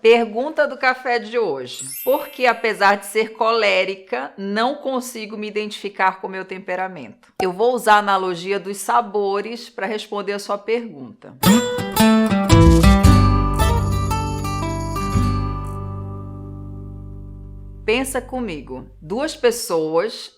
Pergunta do café de hoje. Por que, apesar de ser colérica, não consigo me identificar com o meu temperamento? Eu vou usar a analogia dos sabores para responder a sua pergunta. Pensa comigo,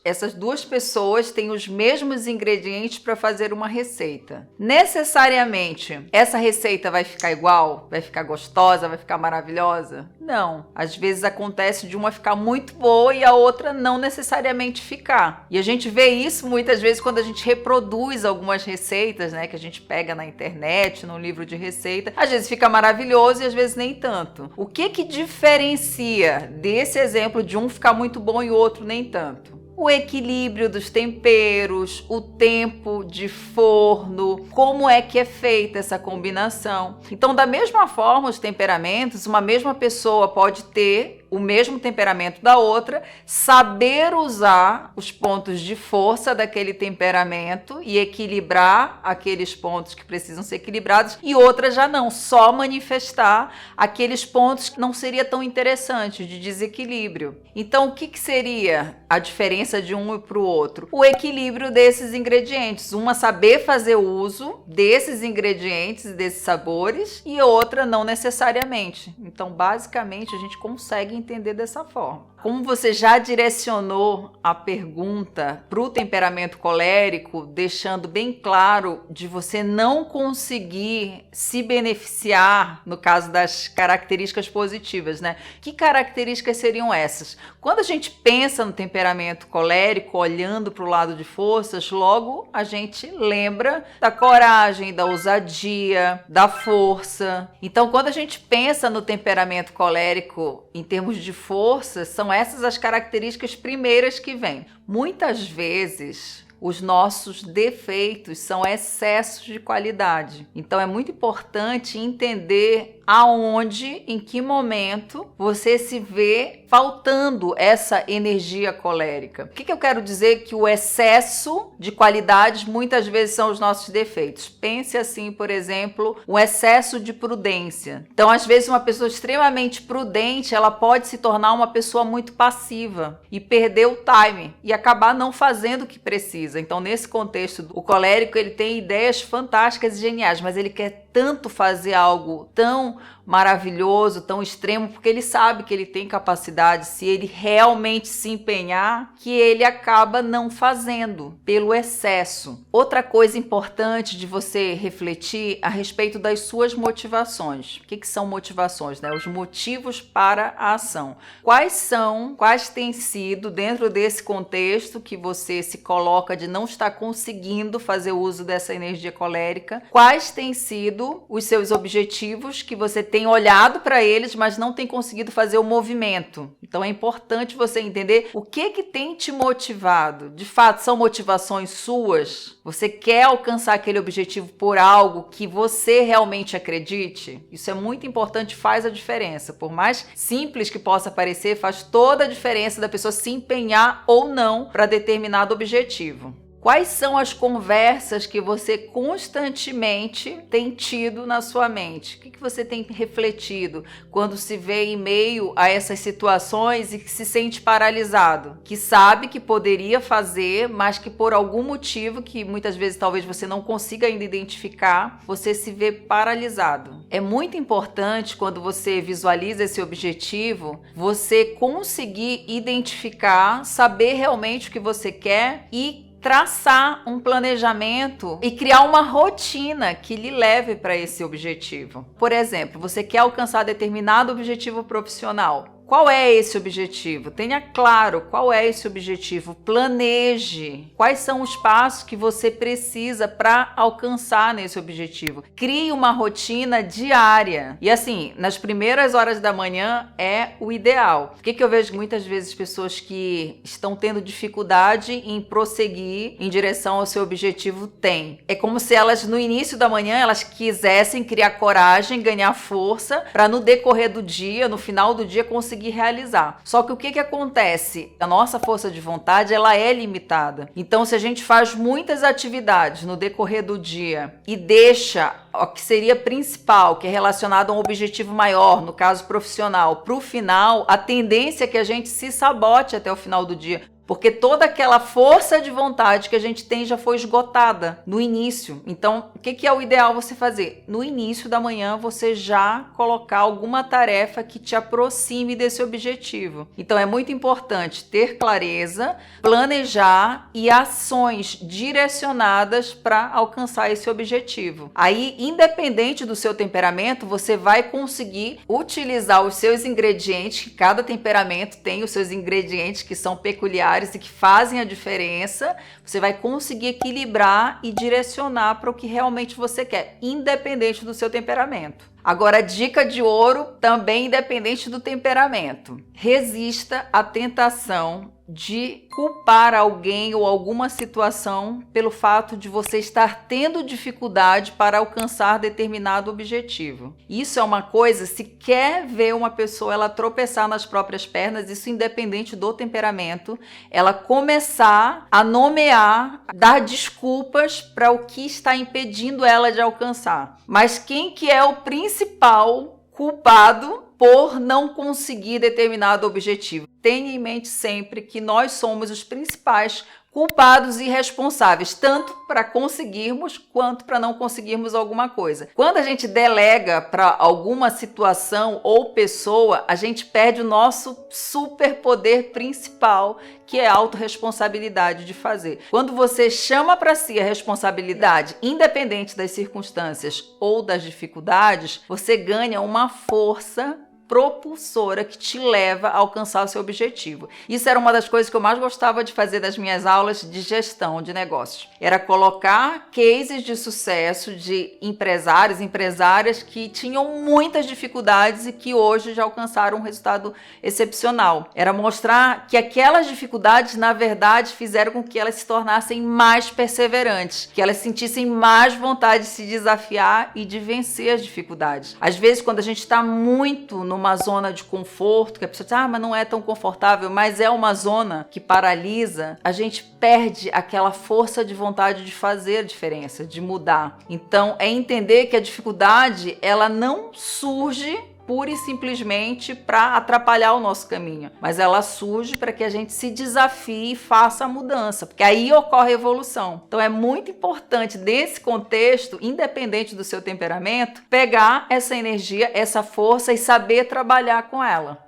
essas duas pessoas têm os mesmos ingredientes para fazer uma receita. Necessariamente, essa receita vai ficar igual? Vai ficar gostosa? Vai ficar maravilhosa? Não. Às vezes acontece de uma ficar muito boa e a outra não necessariamente ficar. E a gente vê isso muitas vezes quando a gente reproduz algumas receitas, né, que a gente pega na internet, num livro de receita. Às vezes fica maravilhoso e às vezes nem tanto. O que diferencia desse exemplo de um ficar muito bom e o outro nem tanto? O equilíbrio dos temperos, o tempo de forno, como é que é feita essa combinação. Então, da mesma forma, os temperamentos, uma mesma pessoa pode ter o mesmo temperamento da outra, saber usar os pontos de força daquele temperamento e equilibrar aqueles pontos que precisam ser equilibrados, e outra já não, só manifestar aqueles pontos que não seria tão interessante, de desequilíbrio. Então, o que seria a diferença de um para o outro? O equilíbrio desses ingredientes. Uma saber fazer uso desses ingredientes, desses sabores, e outra não necessariamente. Então, basicamente, a gente consegue entender dessa forma. Como você já direcionou a pergunta para o temperamento colérico, deixando bem claro de você não conseguir se beneficiar, no caso das características positivas, né? Que características seriam essas? Quando a gente pensa no temperamento colérico, olhando para o lado de forças, logo a gente lembra da coragem, da ousadia, da força. Então, quando a gente pensa no temperamento colérico em termos de força, são essas as características primeiras que vêm. Muitas vezes, os nossos defeitos são excessos de qualidade. Então, é muito importante entender aonde, em que momento você se vê faltando essa energia colérica. O que eu quero dizer? Que o excesso de qualidades muitas vezes são os nossos defeitos. Pense assim, por exemplo, um excesso de prudência. Então, às vezes, uma pessoa extremamente prudente, ela pode se tornar uma pessoa muito passiva e perder o time e acabar não fazendo o que precisa. Então, nesse contexto, o colérico, ele tem ideias fantásticas e geniais, mas ele quer tanto fazer algo tão maravilhoso, tão extremo, porque ele sabe que ele tem capacidade, se ele realmente se empenhar, que ele acaba não fazendo pelo excesso. Outra coisa importante de você refletir a respeito das suas motivações. O que são motivações, né? Os motivos para a ação. Quais têm sido, dentro desse contexto que você se coloca de não estar conseguindo fazer uso dessa energia colérica, quais têm sido os seus objetivos que você tem olhado para eles, mas não tem conseguido fazer o movimento. Então é importante você entender o que tem te motivado. De fato, são motivações suas? Você quer alcançar aquele objetivo por algo que você realmente acredite? Isso é muito importante, faz a diferença. Por mais simples que possa parecer, faz toda a diferença da pessoa se empenhar ou não para determinado objetivo. Quais são as conversas que você constantemente tem tido na sua mente? O que você tem refletido quando se vê em meio a essas situações e que se sente paralisado? Que sabe que poderia fazer, mas que por algum motivo, que muitas vezes talvez você não consiga ainda identificar, você se vê paralisado. É muito importante, quando você visualiza esse objetivo, você conseguir identificar, saber realmente o que você quer e traçar um planejamento e criar uma rotina que lhe leve para esse objetivo. Por exemplo, você quer alcançar determinado objetivo profissional. Qual é esse objetivo? Tenha claro qual é esse objetivo. Planeje quais são os passos que você precisa para alcançar nesse objetivo. Crie uma rotina diária. E assim, nas primeiras horas da manhã é o ideal. O que eu vejo muitas vezes pessoas que estão tendo dificuldade em prosseguir em direção ao seu objetivo têm. É como se elas, no início da manhã, elas quisessem criar coragem, ganhar força, para no decorrer do dia, no final do dia, conseguir conseguir realizar. Só que o que acontece? A nossa força de vontade, ela é limitada. Então, se a gente faz muitas atividades no decorrer do dia e deixa o que seria principal, que é relacionado a um objetivo maior, no caso profissional, para o final, a tendência é que a gente se sabote até o final do dia. Porque toda aquela força de vontade que a gente tem já foi esgotada no início. Então, o que é o ideal você fazer? No início da manhã, você já colocar alguma tarefa que te aproxime desse objetivo. Então, é muito importante ter clareza, planejar e ações direcionadas para alcançar esse objetivo. Aí, independente do seu temperamento, você vai conseguir utilizar os seus ingredientes. Cada temperamento tem os seus ingredientes que são peculiares e que fazem a diferença. Você vai conseguir equilibrar e direcionar para o que realmente você quer, independente do seu temperamento. Agora, a dica de ouro, também independente do temperamento. Resista à tentação de culpar alguém ou alguma situação pelo fato de você estar tendo dificuldade para alcançar determinado objetivo. Isso é uma coisa, se quer ver uma pessoa ela tropeçar nas próprias pernas, isso independente do temperamento, ela começar a nomear, dar desculpas para o que está impedindo ela de alcançar. Mas quem que é o principal culpado por não conseguir determinado objetivo? Tenha em mente sempre que nós somos os principais culpados e responsáveis, tanto para conseguirmos quanto para não conseguirmos alguma coisa. Quando a gente delega para alguma situação ou pessoa, a gente perde o nosso superpoder principal, que é a autorresponsabilidade de fazer. Quando você chama para si a responsabilidade, independente das circunstâncias ou das dificuldades, você ganha uma força propulsora que te leva a alcançar o seu objetivo. Isso era uma das coisas que eu mais gostava de fazer das minhas aulas de gestão de negócios. Era colocar cases de sucesso de empresários, empresárias que tinham muitas dificuldades e que hoje já alcançaram um resultado excepcional. Era mostrar que aquelas dificuldades, na verdade, fizeram com que elas se tornassem mais perseverantes, que elas sentissem mais vontade de se desafiar e de vencer as dificuldades. Às vezes, quando a gente está muito numa zona de conforto, que a pessoa diz, mas não é tão confortável, mas é uma zona que paralisa, a gente perde aquela força de vontade de fazer a diferença, de mudar. Então, é entender que a dificuldade, ela não surge pura e simplesmente para atrapalhar o nosso caminho, mas ela surge para que a gente se desafie e faça a mudança, porque aí ocorre a evolução. Então é muito importante, nesse contexto, independente do seu temperamento, pegar essa energia, essa força e saber trabalhar com ela.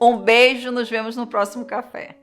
Um beijo, nos vemos no próximo café.